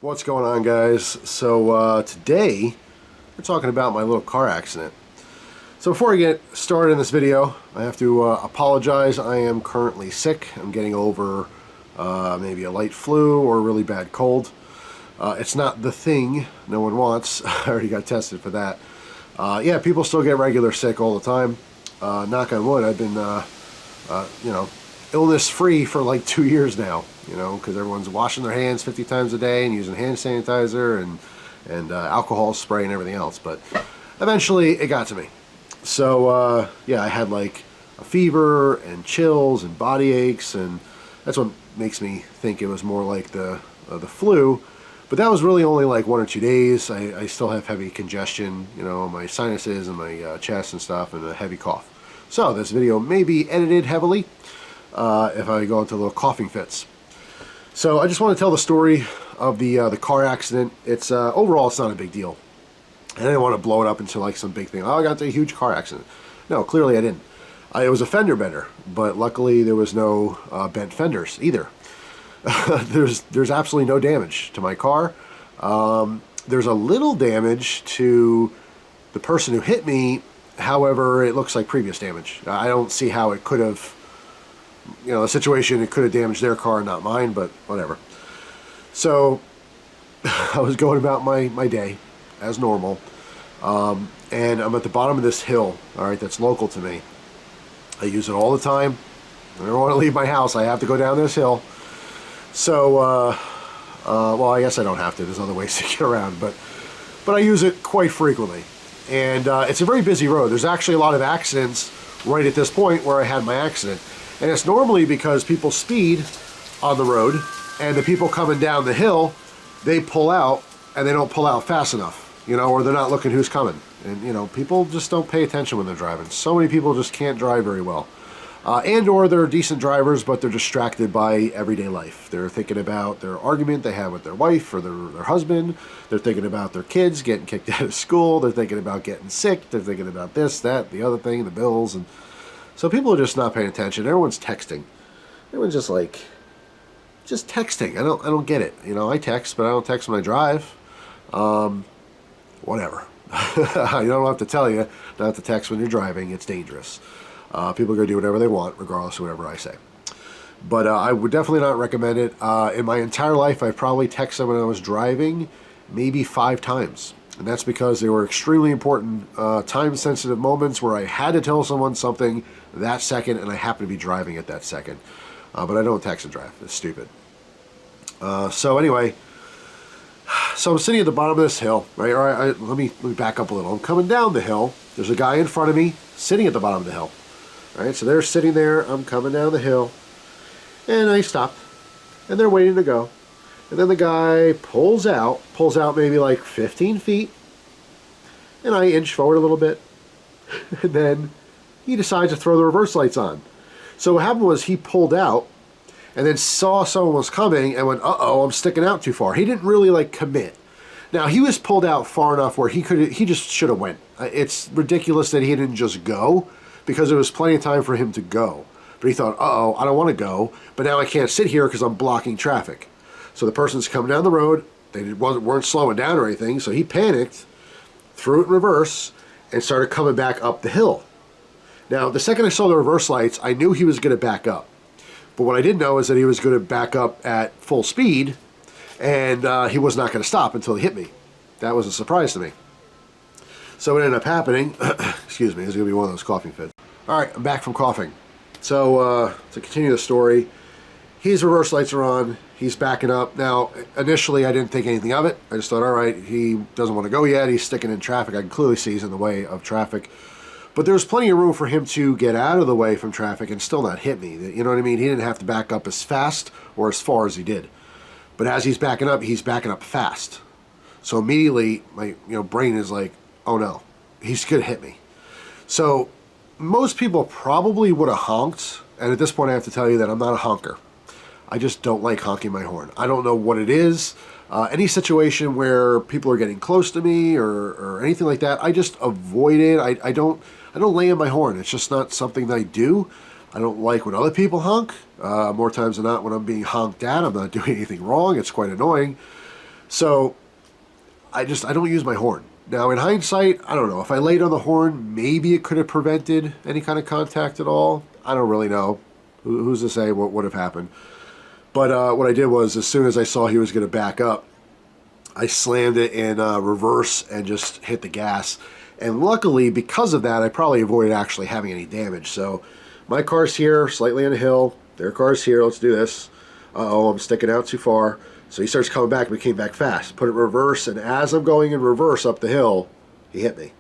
What's going on, guys? So today we're talking about my little car accident. So before I get started in this video, I have to apologize. I am currently sick. I'm getting over maybe a light flu or a really bad cold. It's not the thing no one wants. I already got tested for that. Yeah, people still get regular sick all the time. Knock on wood, I've been illness free for like 2 years now, because everyone's washing their hands 50 times a day and using hand sanitizer and alcohol spray and everything else. But eventually it got to me. So yeah, I had like a fever and chills and body aches, and that's what makes me think it was more like the flu. But that was really only like 1 or 2 days. I still have heavy congestion, my sinuses and my chest and stuff, and a heavy cough. So this video may be edited heavily if I go into little coughing fits. So I just want to tell the story of the car accident. It's overall, it's not a big deal. I didn't want to blow it up into like some big thing. Oh, I got into a huge car accident. No, clearly I didn't. It was a fender bender, but luckily there was no bent fenders either. There's absolutely no damage to my car. There's a little damage to the person who hit me. However, it looks like previous damage. I don't see how it could have, the situation, it could have damaged their car, not mine, but whatever. So I was going about my day as normal, and I'm at the bottom of this hill, all right, that's local to me. I use it all the time. I don't want to leave my house. I have to go down this hill. So, well, I guess I don't have to. There's other ways to get around, but I use it quite frequently. And it's a very busy road. There's actually a lot of accidents right at this point where I had my accident. And it's normally because people speed on the road, and the people coming down the hill, they pull out, and they don't pull out fast enough, or they're not looking who's coming. And, people just don't pay attention when they're driving. So many people just can't drive very well. And/or they're decent drivers, but they're distracted by everyday life. They're thinking about their argument they had with their wife or their husband. They're thinking about their kids getting kicked out of school. They're thinking about getting sick. They're thinking about this, that, the other thing, the bills. And so people are just not paying attention. Everyone's texting. Everyone's just texting. I don't get it. I text, but I don't text when I drive. Whatever. I don't have to tell you not to text when you're driving. It's dangerous. People are going to do whatever they want, regardless of whatever I say. But I would definitely not recommend it. In my entire life, I probably texted when I was driving maybe 5 times. And that's because they were extremely important, time-sensitive moments where I had to tell someone something that second, and I happened to be driving at that second. But I don't text and drive. It's stupid. So anyway, so I'm sitting at the bottom of this hill, right? All right, let me back up a little. I'm coming down the hill. There's a guy in front of me sitting at the bottom of the hill. All right, so they're sitting there. I'm coming down the hill, and I stopped, and they're waiting to go. And then the guy pulls out maybe like 15 feet, and I inch forward a little bit, and then he decides to throw the reverse lights on. So what happened was he pulled out, and then saw someone was coming, and went, uh-oh, I'm sticking out too far. He didn't really like commit. Now, he was pulled out far enough where he just should have went. It's ridiculous that he didn't just go, because there was plenty of time for him to go. But he thought, uh-oh, I don't want to go, but now I can't sit here because I'm blocking traffic. So the person's coming down the road. They weren't slowing down or anything, so he panicked, threw it in reverse, and started coming back up the hill. Now, the second I saw the reverse lights, I knew he was going to back up. But what I didn't know is that he was going to back up at full speed, and he was not going to stop until he hit me. That was a surprise to me. So what ended up happening, excuse me, this is going to be one of those coughing fits. All right, I'm back from coughing. So to continue the story, his reverse lights are on. He's backing up. Now, initially, I didn't think anything of it. I just thought, all right, he doesn't want to go yet. He's sticking in traffic. I can clearly see he's in the way of traffic. But there was plenty of room for him to get out of the way from traffic and still not hit me. You know what I mean? He didn't have to back up as fast or as far as he did. But as he's backing up fast. So immediately, my brain is like, oh no, he's going to hit me. So most people probably would have honked. And at this point, I have to tell you that I'm not a honker. I just don't like honking my horn. I don't know what it is. Any situation where people are getting close to me or anything like that, I just avoid it. I don't lay on my horn. It's just not something that I do. I don't like when other people honk. More times than not, when I'm being honked at, I'm not doing anything wrong. It's quite annoying. So I don't use my horn. Now, in hindsight, I don't know. If I laid on the horn, maybe it could have prevented any kind of contact at all. I don't really know. Who's to say what would have happened? But what I did was, as soon as I saw he was going to back up, I slammed it in reverse and just hit the gas. And luckily, because of that, I probably avoided actually having any damage. So my car's here, slightly on a hill. Their car's here. Let's do this. Uh-oh, I'm sticking out too far. So he starts coming back, but he came back fast. Put it in reverse, and as I'm going in reverse up the hill, he hit me.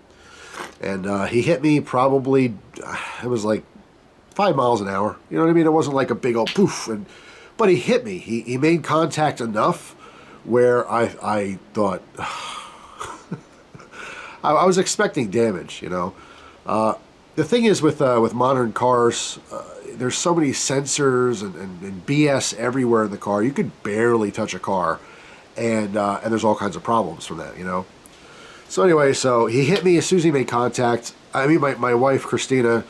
And he hit me probably, it was like 5 miles an hour. You know what I mean? It wasn't like a big old poof. But he hit me. He made contact enough where I thought, I was expecting damage, you know. The thing is with modern cars, there's so many sensors and BS everywhere in the car. You could barely touch a car, and there's all kinds of problems from that, you know. So anyway, so he hit me as soon as he made contact. I mean, my wife, Christina,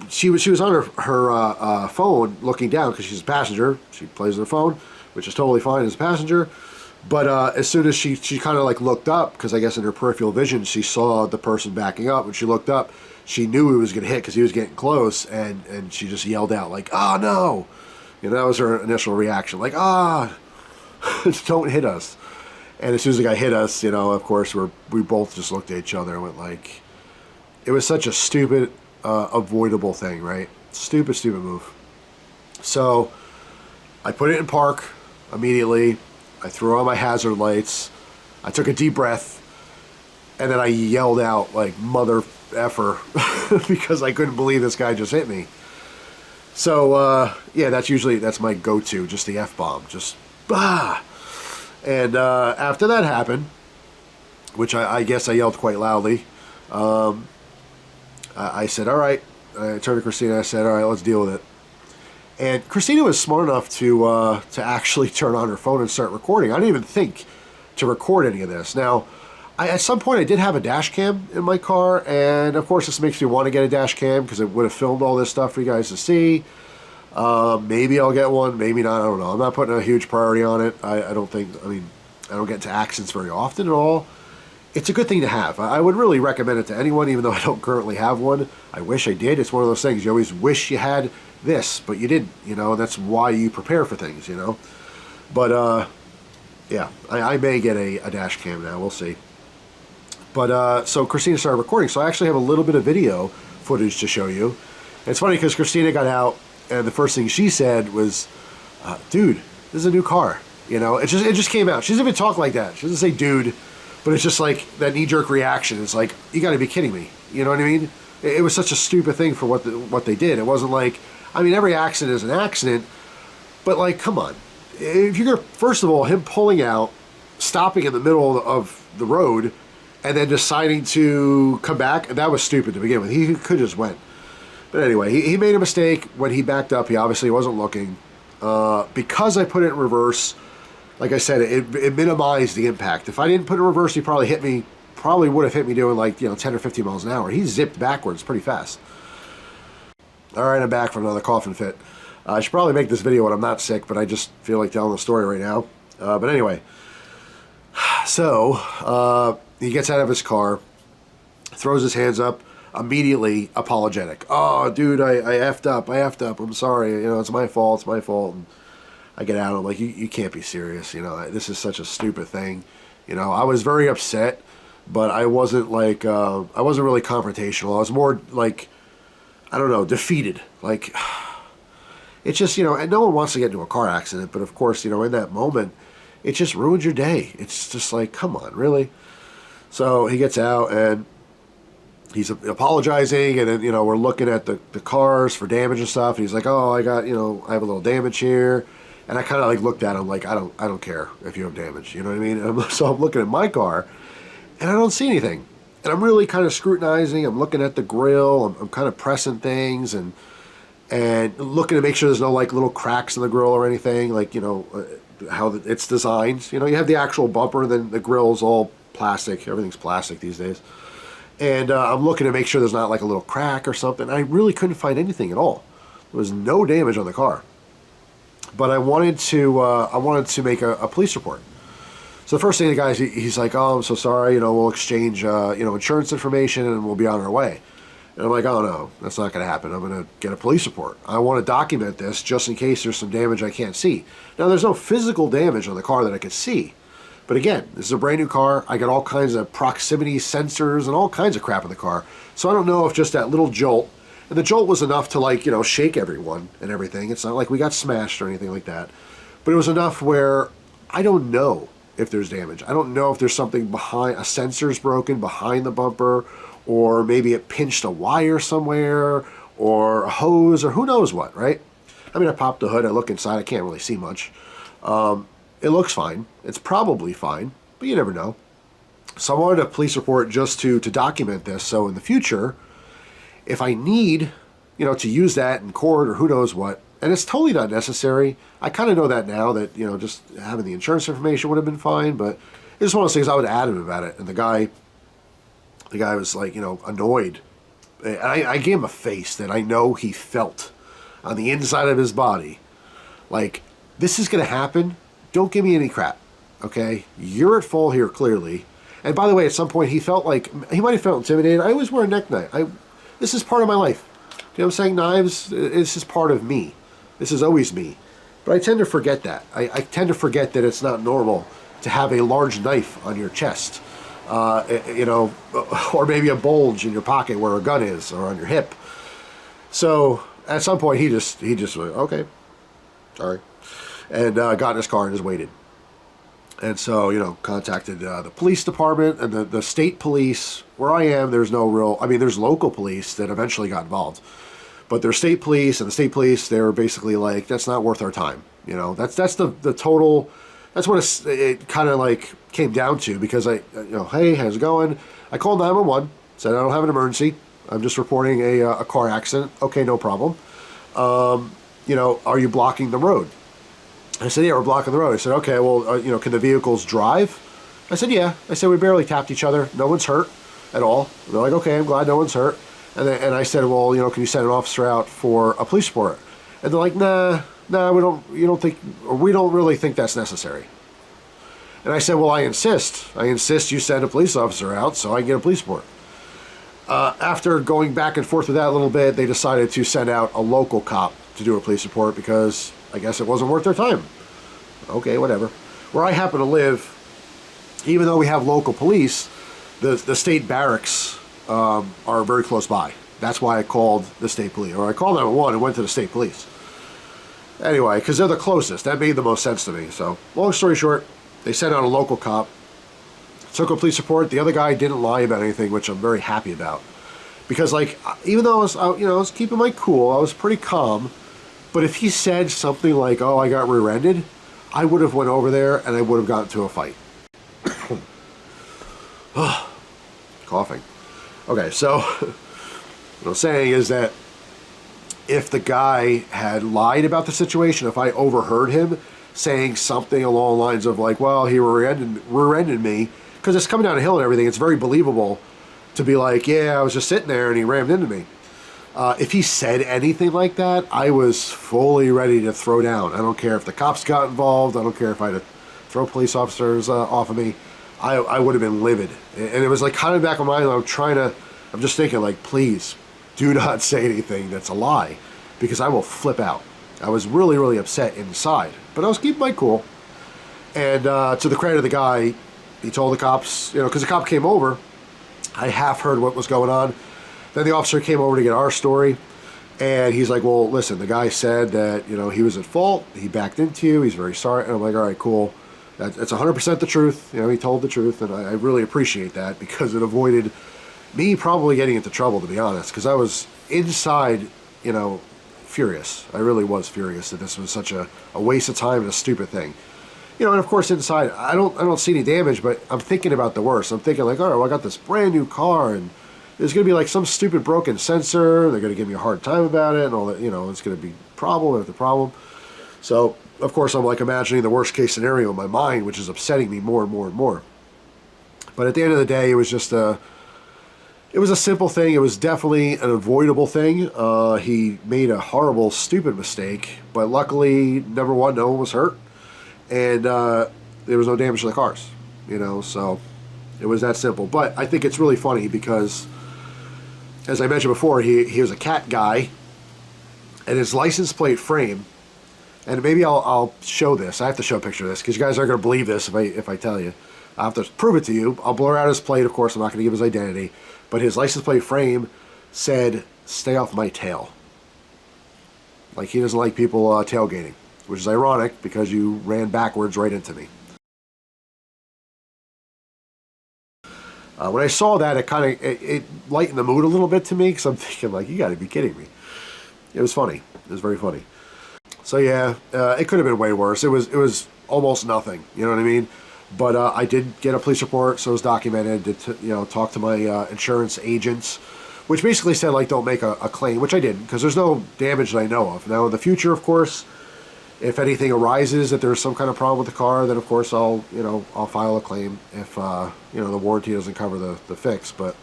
she was on her phone looking down because she's a passenger. She plays on her phone, which is totally fine as a passenger. But as soon as she kind of like looked up, because I guess in her peripheral vision she saw the person backing up. When she looked up, she knew he was going to hit because he was getting close, and she just yelled out like, "Oh no!" You know, that was her initial reaction, like, "Ah, don't hit us." And as soon as the guy hit us, you know, of course we both just looked at each other and went like, it was such a stupid, avoidable thing, right? Stupid move. So I put it in park immediately. I threw on my hazard lights. I took a deep breath, and then I yelled out like "mother effer" because I couldn't believe this guy just hit me. So yeah, that's my go-to, just the F-bomb, just bah. And after that happened, which I guess I yelled quite loudly, I said, "All right." I turned to Christina and I said, "All right, let's deal with it." And Christina was smart enough to actually turn on her phone and start recording. I didn't even think to record any of this. Now, at some point I did have a dash cam in my car, and of course this makes me want to get a dash cam because it would have filmed all this stuff for you guys to see. Maybe I'll get one, maybe not, I don't know. I'm not putting a huge priority on it. I don't get into accidents very often at all. It's a good thing to have. I would really recommend it to anyone, even though I don't currently have one. I wish I did. It's one of those things. You always wish you had this, but you didn't, you know. That's why you prepare for things, you know. But, yeah, I may get a dash cam now. We'll see. But, so Christina started recording, so I actually have a little bit of video footage to show you. And it's funny because Christina got out, and the first thing she said was, "Dude, this is a new car." You know, it just came out. She doesn't even talk like that. She doesn't say "dude." But it's just like that knee-jerk reaction. It's like, you got to be kidding me. You know what I mean? It was such a stupid thing for what they did. It wasn't like, I mean, every accident is an accident, but like, come on. If you're gonna, first of all, him pulling out, stopping in the middle of the road, and then deciding to come back, that was stupid to begin with. He could just went. But anyway, he made a mistake when he backed up. He obviously wasn't looking. Because I put it in reverse, like I said, it minimized the impact. If I didn't put it in reverse, he probably would have hit me doing like, 10 or 15 miles an hour. He zipped backwards pretty fast. All right, I'm back from another coughing fit. I should probably make this video when I'm not sick, but I just feel like telling the story right now. But anyway, so he gets out of his car, throws his hands up, immediately apologetic. "Oh, dude, I effed up. I'm sorry. It's my fault. And I get out, I'm like, you can't be serious, this is such a stupid thing. I was very upset, but I wasn't like, I wasn't really confrontational. I was more like, I don't know, defeated. Like, it's just, and no one wants to get into a car accident, but of course, in that moment, it just ruins your day. It's just like, come on, really? So he gets out and he's apologizing, and then, we're looking at the cars for damage and stuff. And he's like, "Oh, I got, I have a little damage here." And I kind of like looked at him like, I don't care if you have damage, you know what I mean? And so I'm looking at my car, and I don't see anything. And I'm really kind of scrutinizing. I'm looking at the grill. I'm kind of pressing things and looking to make sure there's no like little cracks in the grill or anything, like, how it's designed. You have the actual bumper, then the grill's all plastic. Everything's plastic these days. And I'm looking to make sure there's not like a little crack or something. I really couldn't find anything at all. There was no damage on the car. But I wanted to make a police report. So the first thing the guy's, he's like, oh, I'm so sorry, we'll exchange, insurance information and we'll be on our way. And I'm like, oh no, that's not going to happen. I'm going to get a police report. I want to document this just in case there's some damage I can't see. Now, there's no physical damage on the car that I could see. But again, this is a brand new car. I got all kinds of proximity sensors and all kinds of crap in the car. So I don't know if just that little jolt, and the jolt was enough to like, shake everyone and everything. It's not like we got smashed or anything like that. But it was enough where I don't know if there's damage. I don't know if there's something behind, a sensor's broken behind the bumper, or maybe it pinched a wire somewhere, or a hose, or who knows what, right? I mean, I popped the hood, I look inside, I can't really see much. It looks fine. It's probably fine, but you never know. So I wanted a police report just to document this, so in the future, if I need, to use that in court or who knows what, and it's totally not necessary. I kind of know that now that, just having the insurance information would have been fine, but it's just one of those things. I would add him about it. And the guy was like, annoyed. I gave him a face that I know he felt on the inside of his body. Like, this is going to happen. Don't give me any crap. Okay? You're at fault here, clearly. And by the way, at some point, he felt like, he might have felt intimidated. I always wear a neck knife. This is part of my life. You know what I'm saying? Knives, this is part of me. This is always me. But I tend to forget that. I tend to forget that it's not normal to have a large knife on your chest. Or maybe a bulge in your pocket where a gun is, or on your hip. So at some point he just went, okay, sorry, and got in his car and just waited. And so, contacted the police department and the state police. Where I am, there's no real, there's local police that eventually got involved. But there's state police, and the state police, they were basically like, that's not worth our time. That's the total, that's what it kind of like came down to, because hey, how's it going? I called 911, said I don't have an emergency. I'm just reporting a car accident. Okay, no problem. Are you blocking the road? I said, yeah, we're blocking the road. I said, okay, well, can the vehicles drive? I said, yeah. I said, we barely tapped each other. No one's hurt at all. And they're like, okay, I'm glad no one's hurt. And I said, well, can you send an officer out for a police report? And they're like, nah, we don't really think that's necessary. And I said, well, I insist you send a police officer out so I can get a police report. After going back and forth with that a little bit, they decided to send out a local cop to do a police report because I guess it wasn't worth their time. Okay, whatever. Where I happen to live, even though we have local police, the state barracks are very close by. That's why I called the state police, or I called 911 and went to the state police. Anyway, because they're the closest. That made the most sense to me. So, long story short, they sent out a local cop, took a police report. The other guy didn't lie about anything, which I'm very happy about. Because, even though I was keeping my cool, I was pretty calm. But if he said something like, oh, I got rear-ended, I would have went over there and I would have gotten into a fight. Coughing. Okay, so what I'm saying is that if the guy had lied about the situation, if I overheard him saying something along the lines of like, well, he rear-ended me, because it's coming down a hill and everything, it's very believable to be like, yeah, I was just sitting there and he rammed into me. If he said anything like that, I was fully ready to throw down. I don't care if the cops got involved. I don't care if I had to throw police officers off of me. I would have been livid. And it was like kind of back of my mind, I'm just thinking like, please do not say anything that's a lie, because I will flip out. I was really, really upset inside, but I was keeping my cool. And to the credit of the guy, he told the cops, because the cop came over, I half heard what was going on. Then the officer came over to get our story, and he's like, well, listen, the guy said that, he was at fault. He backed into you. He's very sorry. And I'm like, all right, cool. That's 100% the truth. He told the truth, and I really appreciate that, because it avoided me probably getting into trouble, to be honest, because I was inside, furious. I really was furious that this was such a waste of time and a stupid thing. And of course inside, I don't see any damage, but I'm thinking about the worst. I'm thinking like, all right, well, I got this brand new car, and there's going to be like some stupid broken sensor. They're going to give me a hard time about it, and all that. It's going to be problem after problem. So of course I'm like imagining the worst case scenario in my mind, which is upsetting me more and more and more. But at the end of the day, it was just a simple thing. It was definitely an avoidable thing. He made a horrible, stupid mistake, but luckily, number one, no one was hurt, and there was no damage to the cars. you know, so it was that simple. But I think it's really funny because, as I mentioned before, he was a cat guy, and his license plate frame, and maybe I'll show this. I have to show a picture of this because you guys aren't going to believe this if I tell you. I'll have to prove it to you. I'll blur out his plate, of course. I'm not going to give his identity. But his license plate frame said, "Stay off my tail." Like he doesn't like people tailgating, which is ironic because you ran backwards right into me. When I saw that, it lightened the mood a little bit to me because I'm thinking, like, you got to be kidding me. It was funny. It was very funny. So yeah, it could have been way worse. It was almost nothing. You know what I mean? But I did get a police report, so it was documented. Did talk to my insurance agents, which basically said, like, don't make a claim, which I didn't because there's no damage that I know of. Now in the future, of course, if anything arises that there's some kind of problem with the car, then of course I'll file a claim if the warranty doesn't cover the fix. But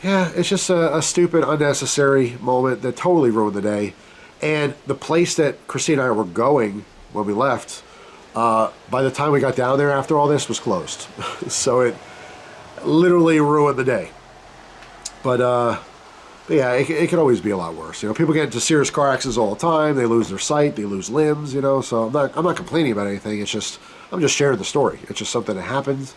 yeah, it's just a stupid, unnecessary moment that totally ruined the day. And the place that Christine and I were going when we left, by the time we got down there after all this, was closed. So it literally ruined the day. But yeah, it could always be a lot worse. People get into serious car accidents all the time. They lose their sight, they lose limbs. So I'm not complaining about anything. It's just I'm just sharing the story. It's just something that happens.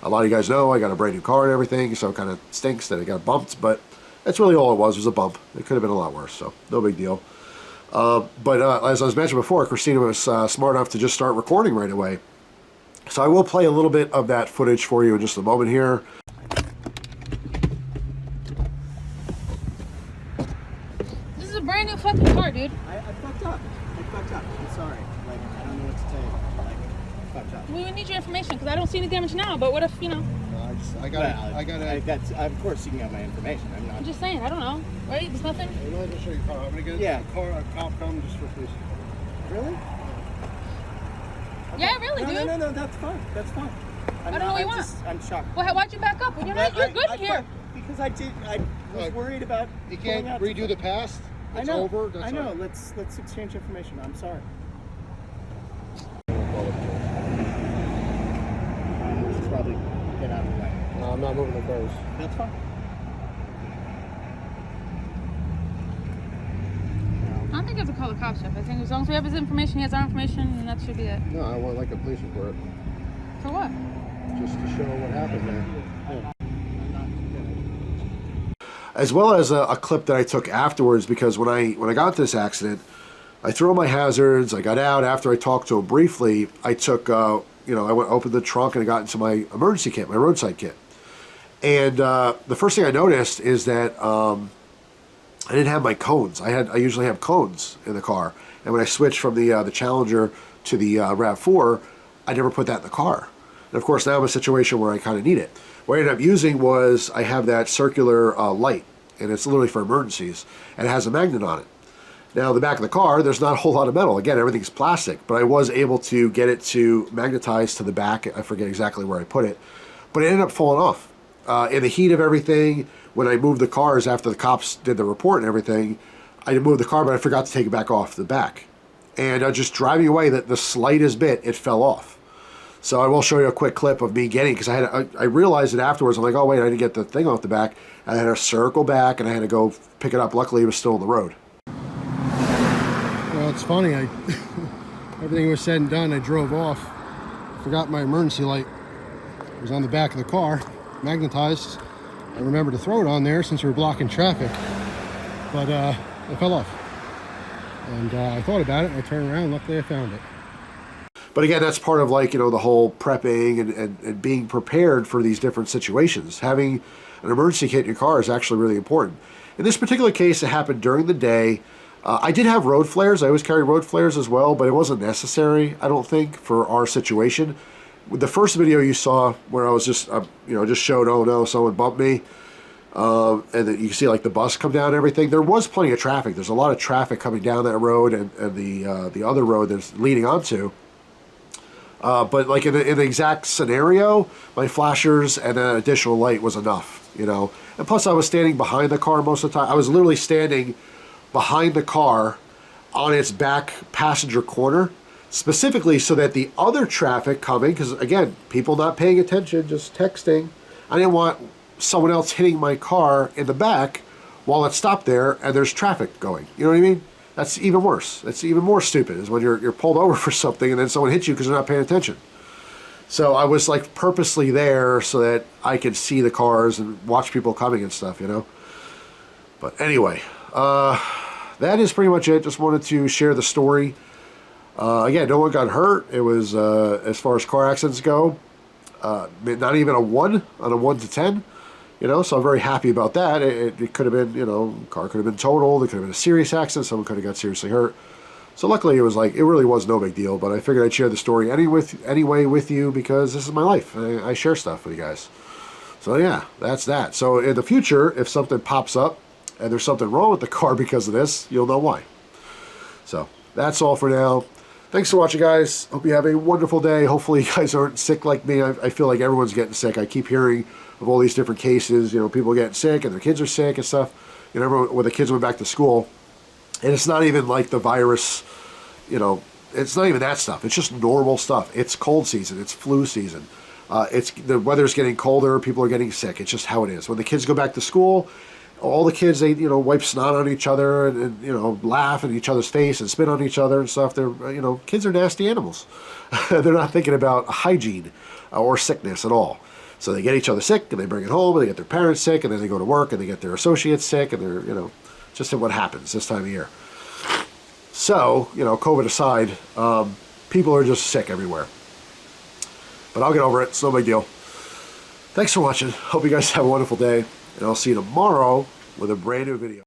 A lot of you guys know I got a brand new car and everything, so it kind of stinks that it got bumped. But that's really all it was a bump. It could have been a lot worse. So no big deal. But as I was mentioning before, Christina was smart enough to just start recording right away. So I will play a little bit of that footage for you in just a moment here. This is a brand new fucking car, dude. I fucked up. I'm sorry. Like, I don't know what to tell you. Like, I fucked up. We need your information because I don't see any damage now. But what if Of course, you can have my information. I'm just saying. I don't know. Right? There's nothing. I'm going to show you a car. I'm going to get a cop come just for police. Really? Yeah, really, dude. No, that's fine. That's fine. I don't know what you want. I'm shocked. Well, why'd you back up? You're good here. Because I was worried about. You can't redo the past. It's over. That's I know. Right. Let's exchange information. I'm sorry. Just probably get out of the way. No, I'm not moving the cars. That's fine. I don't think you have to call the cops, Jeff. I think as long as we have his information, he has our information, and that should be it. No, I want like a police report. For what? Just to show what happened there. Yeah. As well as a clip that I took afterwards, because when I got into this accident, I threw on my hazards. I got out after I talked to him briefly. I took I opened the trunk and I got into my emergency kit, my roadside kit. And the first thing I noticed is that I didn't have my cones. I usually have cones in the car, and when I switched from the Challenger to the RAV4, I never put that in the car. And of course, now I'm in a situation where I kind of need it. What I ended up using was I have that circular light, and it's literally for emergencies, and it has a magnet on it. Now, the back of the car, there's not a whole lot of metal. Again, everything's plastic, but I was able to get it to magnetize to the back. I forget exactly where I put it, but it ended up falling off. In the heat of everything, when I moved the cars after the cops did the report and everything, I moved the car, but I forgot to take it back off the back. And just driving away, the slightest bit, it fell off. So I will show you a quick clip of me getting, because I realized it afterwards. I'm like, oh wait, I didn't get the thing off the back. I had to circle back, and I had to go pick it up. Luckily, it was still on the road. Well, it's funny. Everything was said and done. I drove off. Forgot my emergency light. It was on the back of the car, magnetized. I remembered to throw it on there since we were blocking traffic, but it fell off. And I thought about it, and I turned around, and luckily I found it. But again, that's part of the whole prepping and being prepared for these different situations. Having an emergency kit in your car is actually really important. In this particular case, it happened during the day. I did have road flares. I always carry road flares as well, but it wasn't necessary, I don't think, for our situation. The first video you saw where I was just showed, oh no, someone bumped me, and then you can see the bus come down and everything. There was plenty of traffic. There's a lot of traffic coming down that road and the other road that's leading onto. But in the exact scenario, my flashers and an additional light was enough, And plus I was standing behind the car most of the time. I was literally standing behind the car on its back passenger corner. specifically so that the other traffic coming, because again, people not paying attention, just texting, I didn't want someone else hitting my car in the back while it stopped there and there's traffic going. You know what I mean? That's even worse. That's even more stupid, is when you're pulled over for something and then someone hits you because they're not paying attention. So I was like purposely there so that I could see the cars and watch people coming and stuff, you know? But anyway, that is pretty much it. Just wanted to share the story. Again, no one got hurt. It was, as far as car accidents go, not even a 1 on a 1 to 10. You know, so I'm very happy about that. It could have been, you know, car could have been totaled. It could have been a serious accident. Someone could have got seriously hurt. So luckily it was like, it really was no big deal, but I figured I'd share the story anyway with you because this is my life. I share stuff with you guys. So yeah, that's that. So in the future, if something pops up and there's something wrong with the car because of this, you'll know why. So that's all for now. Thanks for watching, guys. Hope you have a wonderful day. Hopefully you guys aren't sick like me. I feel like everyone's getting sick. I keep hearing of all these different cases, you know, people getting sick and their kids are sick and stuff. You know, when the kids went back to school, and it's not even like the virus, you know, it's not even that stuff. It's just normal stuff. It's cold season. It's flu season. The weather's getting colder. People are getting sick. It's just how it is. When the kids go back to school, all the kids, they, you know, wipe snot on each other and you know, laugh in each other's face and spit on each other and stuff. They're, you know, kids are nasty animals. They're not thinking about hygiene or sickness at all. So they get each other sick and they bring it home and they get their parents sick and then they go to work and they get their associates sick and they're, you know, just what happens this time of year. So, you know, COVID aside, people are just sick everywhere. But I'll get over it. It's no big deal. Thanks for watching. Hope you guys have a wonderful day. And I'll see you tomorrow with a brand new video.